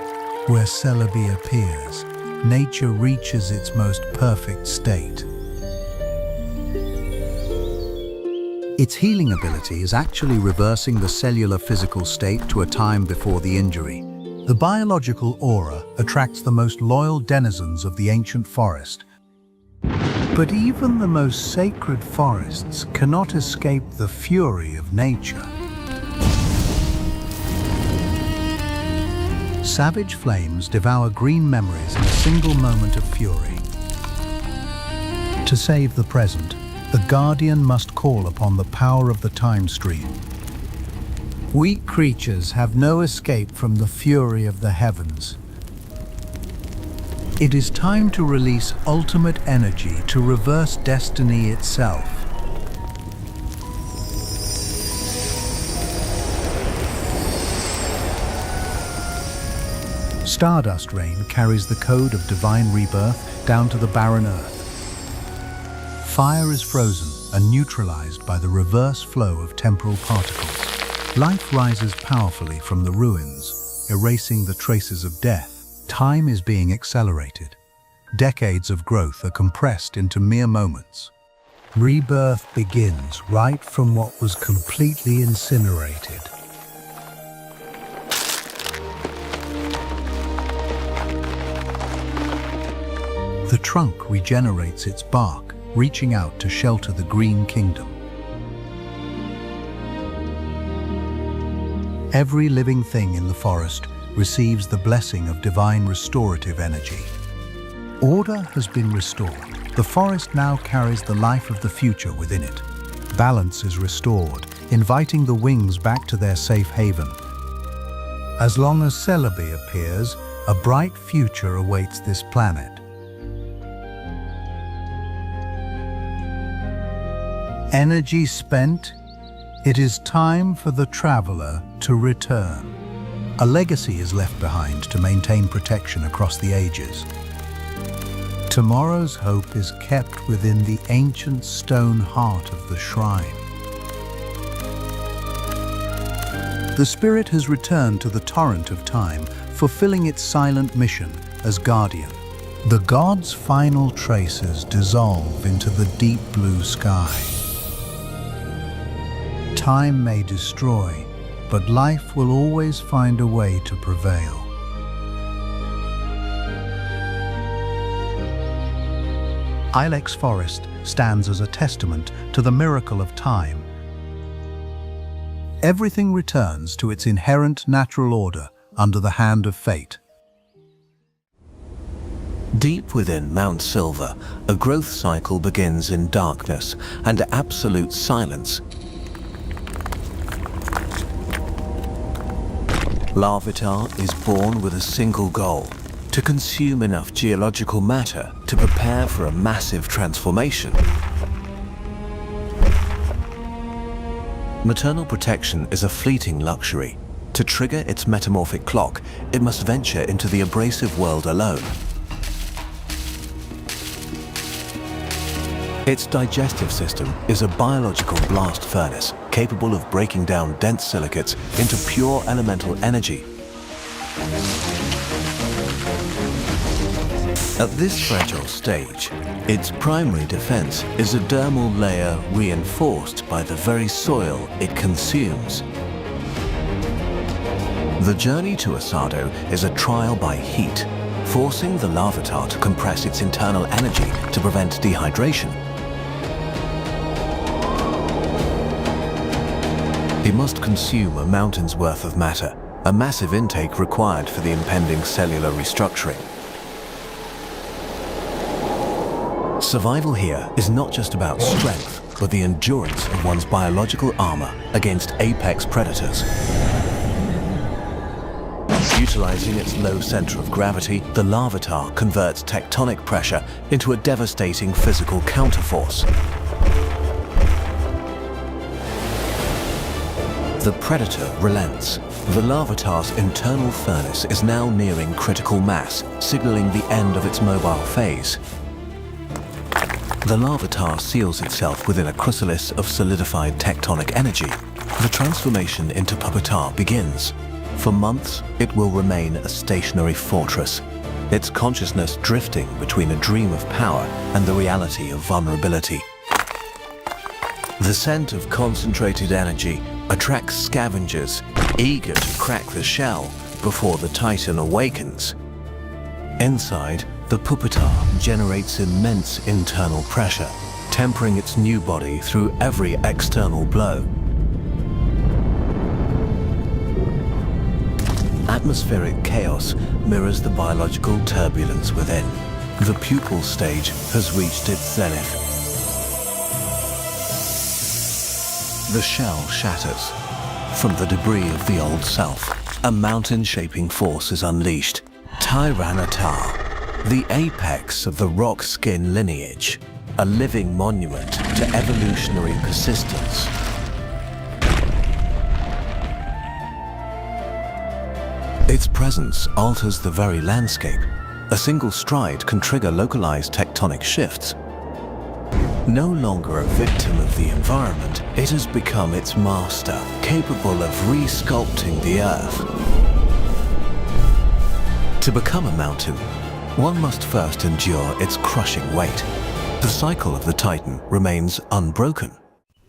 Where Celebi appears, nature reaches its most perfect state. Its healing ability is actually reversing the cellular physical state to a time before the injury. The biological aura attracts the most loyal denizens of the ancient forest. But even the most sacred forests cannot escape the fury of nature. Savage flames devour green memories in a single moment of fury. To save the present, the Guardian must call upon the power of the time stream. Weak creatures have no escape from the fury of the heavens. It is time to release ultimate energy to reverse destiny itself. Stardust Rain carries the code of divine rebirth down to the barren earth. Fire is frozen and neutralized by the reverse flow of temporal particles. Life rises powerfully from the ruins, erasing the traces of death. Time is being accelerated. Decades of growth are compressed into mere moments. Rebirth begins right from what was completely incinerated. The trunk regenerates its bark, reaching out to shelter the Green Kingdom. Every living thing in the forest receives the blessing of divine restorative energy. Order has been restored. The forest now carries the life of the future within it. Balance is restored, inviting the wings back to their safe haven. As long as Celebi appears, a bright future awaits this planet. Energy spent, it is time for the traveler to return. A legacy is left behind to maintain protection across the ages. Tomorrow's hope is kept within the ancient stone heart of the shrine. The spirit has returned to the torrent of time, fulfilling its silent mission as guardian. The god's final traces dissolve into the deep blue sky. Time may destroy, but life will always find a way to prevail. Ilex Forest stands as a testament to the miracle of time. Everything returns to its inherent natural order under the hand of fate. Deep within Mount Silver, a growth cycle begins in darkness and absolute silence. Larvitar is born with a single goal: to consume enough geological matter to prepare for a massive transformation. Maternal protection is a fleeting luxury. To trigger its metamorphic clock, it must venture into the abrasive world alone. Its digestive system is a biological blast furnace capable of breaking down dense silicates into pure elemental energy. At this fragile stage, its primary defense is a dermal layer reinforced by the very soil it consumes. The journey to Asado is a trial by heat, forcing the Larvitar to compress its internal energy to prevent dehydration. It must consume a mountain's worth of matter, a massive intake required for the impending cellular restructuring. Survival here is not just about strength, but the endurance of one's biological armor against apex predators. Utilizing its low center of gravity, the Larvitar converts tectonic pressure into a devastating physical counterforce. The predator relents. The Larvitar's internal furnace is now nearing critical mass, signaling the end of its mobile phase. The Larvitar seals itself within a chrysalis of solidified tectonic energy. The transformation into Puppetar begins. For months, it will remain a stationary fortress, its consciousness drifting between a dream of power and the reality of vulnerability. The scent of concentrated energy attracts scavengers eager to crack the shell before the Titan awakens. Inside, the Puppetar generates immense internal pressure, tempering its new body through every external blow. Atmospheric chaos mirrors the biological turbulence within. The pupal stage has reached its zenith. The shell shatters. From the debris of the old self, a mountain-shaping force is unleashed. Tyranitar, the apex of the rock skin lineage, a living monument to evolutionary persistence. Its presence alters the very landscape. A single stride can trigger localized tectonic shifts. No longer a victim of the environment, it has become its master, capable of re-sculpting the Earth. To become a mountain, one must first endure its crushing weight. The cycle of the Titan remains unbroken.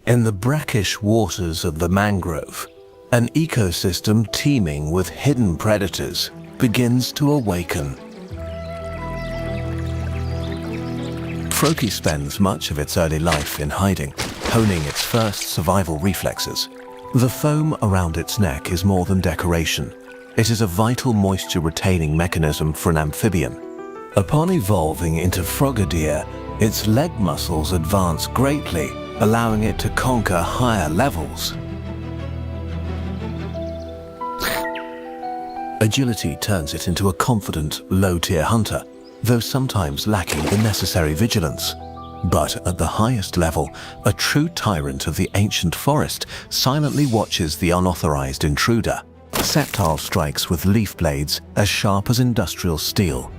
In the brackish waters of the mangrove, an ecosystem teeming with hidden predators begins to awaken. Froki spends much of its early life in hiding, honing its first survival reflexes. The foam around its neck is more than decoration. It is a vital moisture-retaining mechanism for an amphibian. Upon evolving into Frogadier, its leg muscles advance greatly, allowing it to conquer higher levels. Agility turns it into a confident, low-tier hunter, though sometimes lacking the necessary vigilance. But at the highest level, a true tyrant of the ancient forest silently watches the unauthorized intruder. Septile strikes with leaf blades as sharp as industrial steel.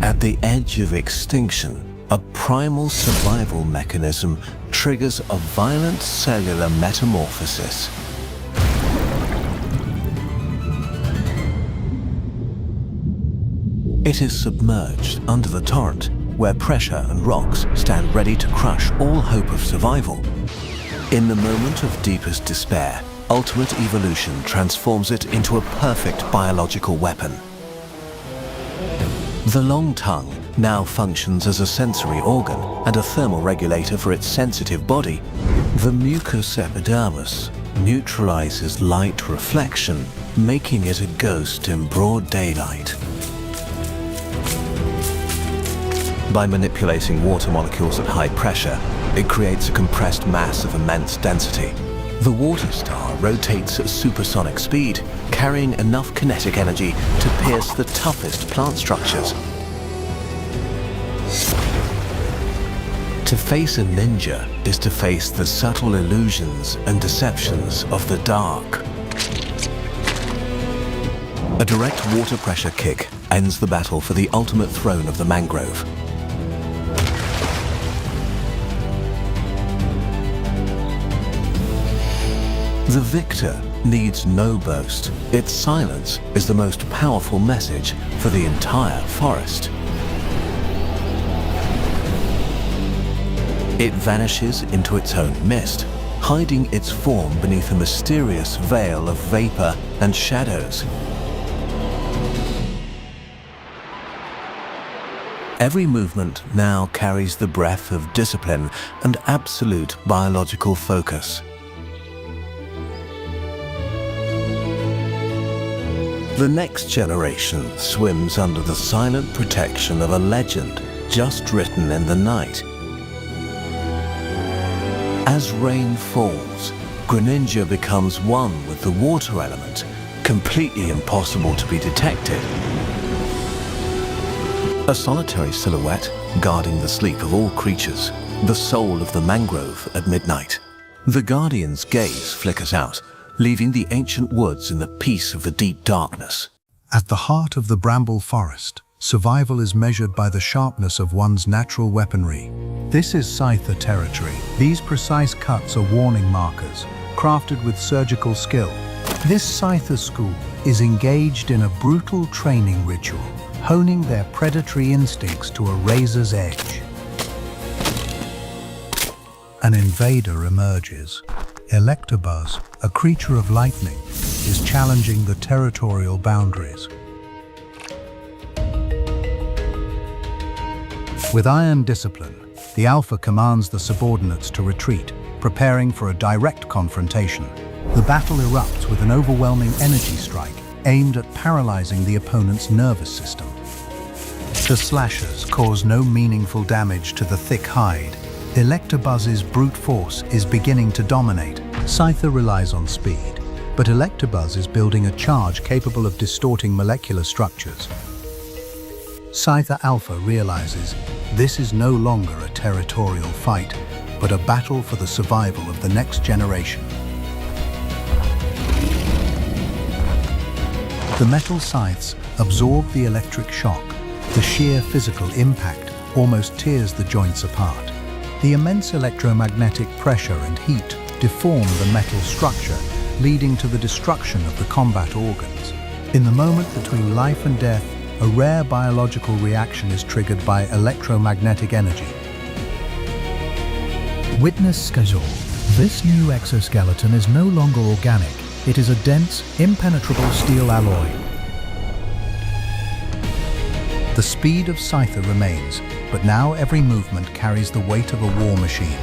At the edge of extinction, a primal survival mechanism triggers a violent cellular metamorphosis. It is submerged under the torrent, where pressure and rocks stand ready to crush all hope of survival. In the moment of deepest despair, ultimate evolution transforms it into a perfect biological weapon. The long tongue now functions as a sensory organ and a thermal regulator for its sensitive body. The mucous epidermis neutralizes light reflection, making it a ghost in broad daylight. By manipulating water molecules at high pressure, it creates a compressed mass of immense density. The water star rotates at supersonic speed, carrying enough kinetic energy to pierce the toughest plant structures. To face a ninja is to face the subtle illusions and deceptions of the dark. A direct water pressure kick ends the battle for the ultimate throne of the mangrove. The victor needs no boast. Its silence is the most powerful message for the entire forest. It vanishes into its own mist, hiding its form beneath a mysterious veil of vapor and shadows. Every movement now carries the breath of discipline and absolute biological focus. The next generation swims under the silent protection of a legend just written in the night. As rain falls, Greninja becomes one with the water element, completely impossible to be detected. A solitary silhouette guarding the sleep of all creatures, the soul of the mangrove at midnight. The Guardian's gaze flickers out, leaving the ancient woods in the peace of the deep darkness. At the heart of the bramble forest, survival is measured by the sharpness of one's natural weaponry. This is Scyther territory. These precise cuts are warning markers, crafted with surgical skill. This Scyther school is engaged in a brutal training ritual, honing their predatory instincts to a razor's edge. An invader emerges. Electabuzz, a creature of lightning, is challenging the territorial boundaries. With iron discipline, the Alpha commands the subordinates to retreat, preparing for a direct confrontation. The battle erupts with an overwhelming energy strike aimed at paralyzing the opponent's nervous system. The slashers cause no meaningful damage to the thick hide. Electabuzz's brute force is beginning to dominate. Scyther relies on speed, but Electabuzz is building a charge capable of distorting molecular structures. Scyther Alpha realizes this is no longer a territorial fight, but a battle for the survival of the next generation. The metal scythes absorb the electric shock. The sheer physical impact almost tears the joints apart. The immense electromagnetic pressure and heat deform the metal structure, leading to the destruction of the combat organs. In the moment between life and death, a rare biological reaction is triggered by electromagnetic energy. Witness schedule. This new exoskeleton is no longer organic. It is a dense, impenetrable steel alloy. The speed of Scyther remains, but now every movement carries the weight of a war machine.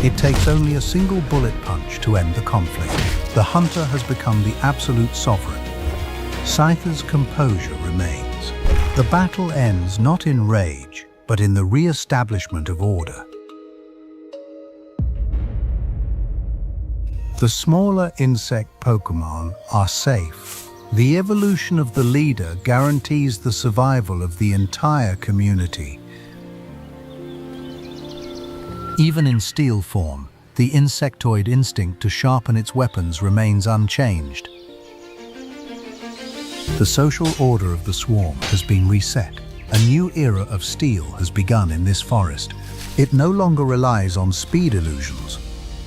It takes only a single bullet punch to end the conflict. The hunter has become the absolute sovereign. Scyther's composure remains. The battle ends not in rage, but in the re-establishment of order. The smaller insect Pokémon are safe. The evolution of the leader guarantees the survival of the entire community. Even in steel form, the insectoid instinct to sharpen its weapons remains unchanged. The social order of the swarm has been reset. A new era of steel has begun in this forest. It no longer relies on speed illusions.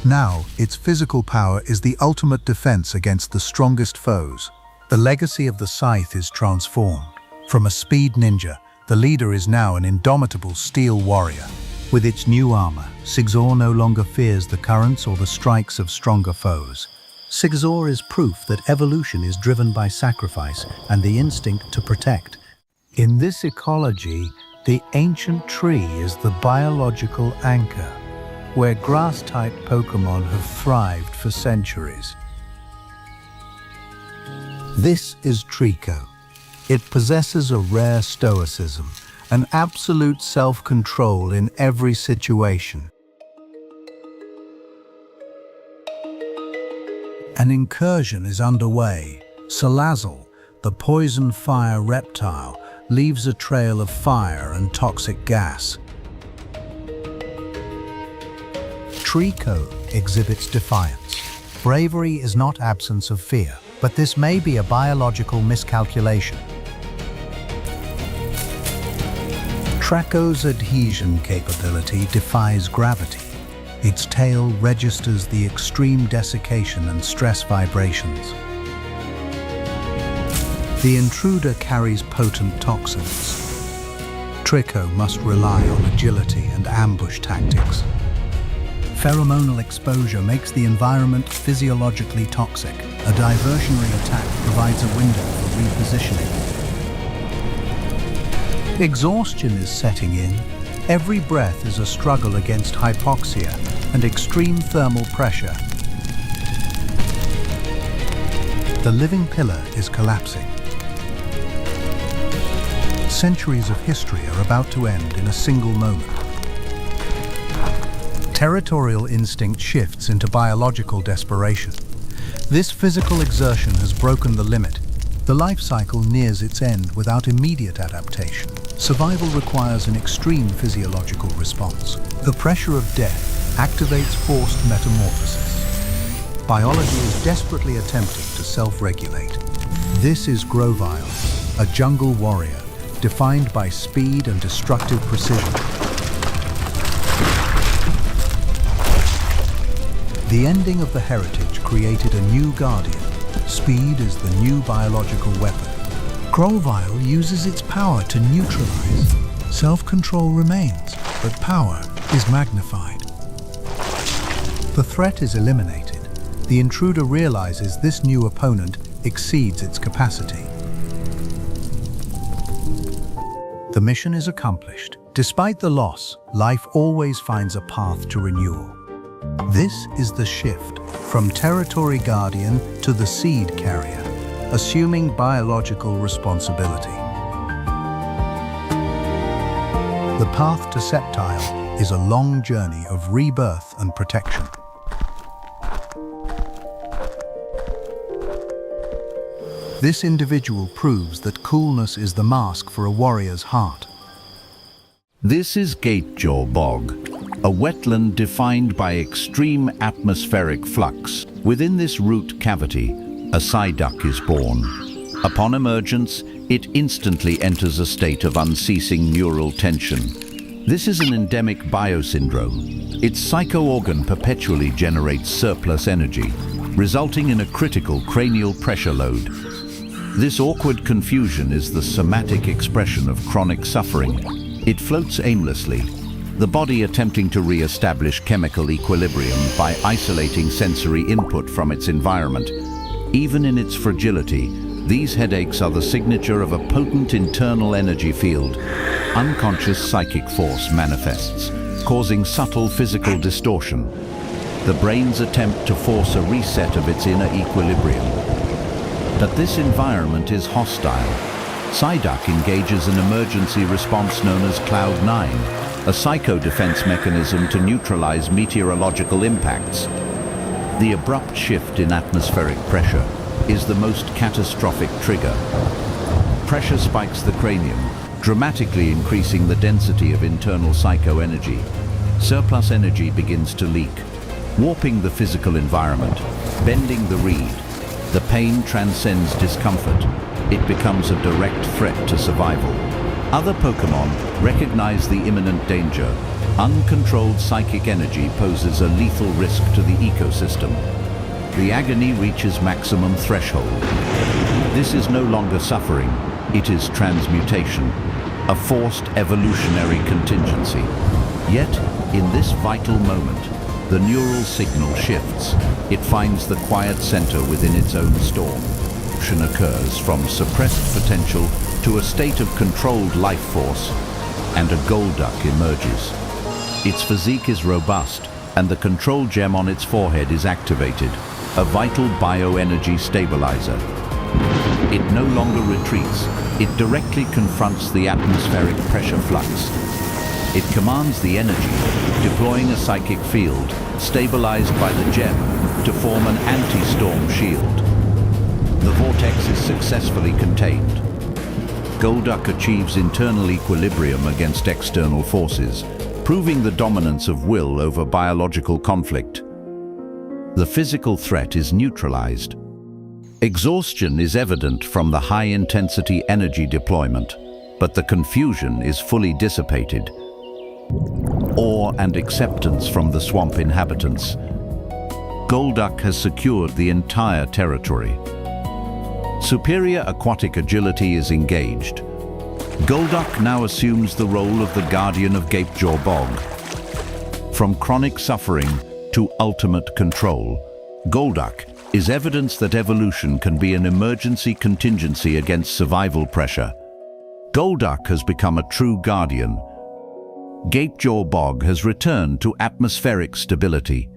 Now, its physical power is the ultimate defense against the strongest foes. The legacy of the scythe is transformed. From a speed ninja, the leader is now an indomitable steel warrior. With its new armor, Sigzor no longer fears the currents or the strikes of stronger foes. Sigzor is proof that evolution is driven by sacrifice and the instinct to protect. In this ecology, the ancient tree is the biological anchor, where grass-type Pokémon have thrived for centuries. This is Trico. It possesses a rare stoicism, an absolute self-control in every situation. An incursion is underway. Salazzle, the poison fire reptile, leaves a trail of fire and toxic gas. Trico exhibits defiance. Bravery is not absence of fear, but this may be a biological miscalculation. Traco's adhesion capability defies gravity. Its tail registers the extreme desiccation and stress vibrations. The intruder carries potent toxins. Trico must rely on agility and ambush tactics. Pheromonal exposure makes the environment physiologically toxic. A diversionary attack provides a window for repositioning. Exhaustion is setting in. Every breath is a struggle against hypoxia and extreme thermal pressure. The living pillar is collapsing. Centuries of history are about to end in a single moment. Territorial instinct shifts into biological desperation. This physical exertion has broken the limit. The life cycle nears its end without immediate adaptation. Survival requires an extreme physiological response. The pressure of death activates forced metamorphosis. Biology is desperately attempting to self-regulate. This is Grovyle, a jungle warrior, defined by speed and destructive precision. The ending of the heritage created a new guardian. Speed is the new biological weapon. Grovyle uses its power to neutralize. Self-control remains, but power is magnified. The threat is eliminated. The intruder realizes this new opponent exceeds its capacity. The mission is accomplished. Despite the loss, life always finds a path to renewal. This is the shift from territory guardian to the seed carrier, assuming biological responsibility. The path to Sceptile is a long journey of rebirth and protection. This individual proves that coolness is the mask for a warrior's heart. This is Gatejaw Bog, a wetland defined by extreme atmospheric flux. Within this root cavity, a Psyduck is born. Upon emergence, it instantly enters a state of unceasing neural tension. This is an endemic biosyndrome. Its psycho-organ perpetually generates surplus energy, resulting in a critical cranial pressure load. This awkward confusion is the somatic expression of chronic suffering. It floats aimlessly, the body attempting to re-establish chemical equilibrium by isolating sensory input from its environment. Even in its fragility, these headaches are the signature of a potent internal energy field. Unconscious psychic force manifests, causing subtle physical distortion. The brain's attempt to force a reset of its inner equilibrium. But this environment is hostile. Psyduck engages an emergency response known as Cloud 9, a psycho-defense mechanism to neutralize meteorological impacts. The abrupt shift in atmospheric pressure is the most catastrophic trigger. Pressure spikes the cranium, dramatically increasing the density of internal psycho-energy. Surplus energy begins to leak, warping the physical environment, bending the reed. The pain transcends discomfort. It becomes a direct threat to survival. Other Pokémon recognize the imminent danger. Uncontrolled psychic energy poses a lethal risk to the ecosystem. The agony reaches maximum threshold. This is no longer suffering, it is transmutation, a forced evolutionary contingency. Yet, in this vital moment, the neural signal shifts. It finds the quiet center within its own storm. Evolution occurs from suppressed potential to a state of controlled life force, and a Golduck emerges. Its physique is robust, and the control gem on its forehead is activated, a vital bioenergy stabilizer. It no longer retreats, it directly confronts the atmospheric pressure flux. It commands the energy, deploying a psychic field, stabilized by the gem, to form an anti-storm shield. The vortex is successfully contained. Golduck achieves internal equilibrium against external forces, proving the dominance of will over biological conflict. The physical threat is neutralized. Exhaustion is evident from the high-intensity energy deployment, but the confusion is fully dissipated. Awe and acceptance from the swamp inhabitants. Golduck has secured the entire territory. Superior aquatic agility is engaged. Golduck now assumes the role of the guardian of Gapejaw Bog. From chronic suffering to ultimate control, Golduck is evidence that evolution can be an emergency contingency against survival pressure. Golduck has become a true guardian. Gapejaw Bog has returned to atmospheric stability.